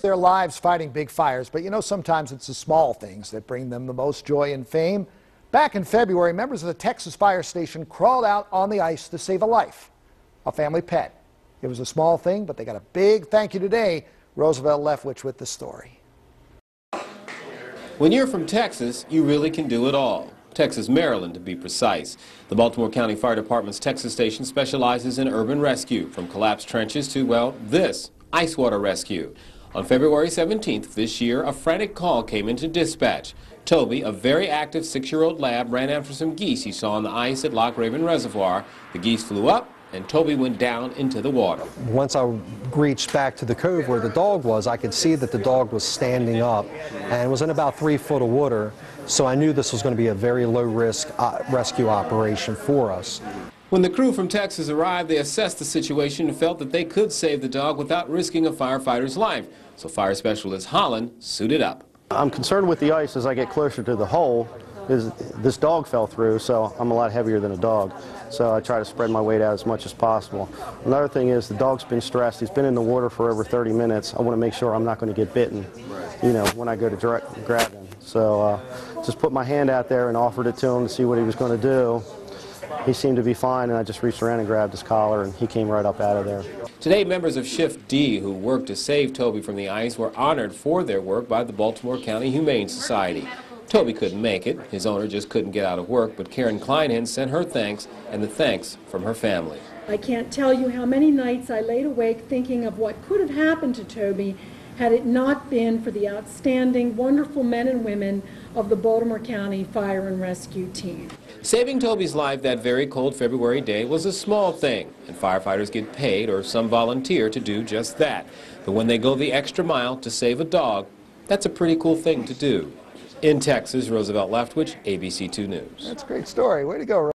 Their lives fighting big fires, but you know, sometimes it's the small things that bring them the most joy and fame. Back in February, members of the Texas fire station crawled out on the ice to save a life, a family pet. It was a small thing, but they got a big thank you today. Roosevelt Leftwich with the story. When you're from Texas, you really can do it all. Texas, Maryland, to be precise. The Baltimore County Fire Department's Texas station specializes in urban rescue, from collapsed trenches to, well, this, ice water rescue. On February 17th this year, a frantic call came into dispatch. Toby, a very active 6-year-old lab, ran after some geese he saw on the ice at Loch Raven Reservoir. The geese flew up, and Toby went down into the water. Once I reached back to the cove where the dog was, I could see that the dog was standing up and was in about 3 foot of water, so I knew this was going to be a very low-risk rescue operation for us. When the crew from Texas arrived, they assessed the situation and felt that they could save the dog without risking a firefighter's life. So Fire Specialist Holland suited up. I'm concerned with the ice as I get closer to the hole. This dog fell through, so I'm a lot heavier than a dog. So I try to spread my weight out as much as possible. Another thing is the dog's been stressed. He's been in the water for over 30 minutes. I want to make sure I'm not going to get bitten, you know, when I go to grab him. So just put my hand out there and offered it to him to see what he was going to do. He seemed to be fine, and I just reached around and grabbed his collar, and he came right up out of there. Today, members of Shift D, who worked to save Toby from the ice, were honored for their work by the Baltimore County Humane Society. Toby couldn't make it. His owner just couldn't get out of work, but Karen Kleinhen sent her thanks and the thanks from her family. I can't tell you how many nights I laid awake thinking of what could have happened to Toby had it not been for the outstanding, wonderful men and women of the Baltimore County Fire and Rescue Team. Saving Toby's life that very cold February day was a small thing, and firefighters get paid or some volunteer to do just that. But when they go the extra mile to save a dog, that's a pretty cool thing to do. In Texas, Roosevelt Leftwich, ABC 2 News. That's a great story. Way to go,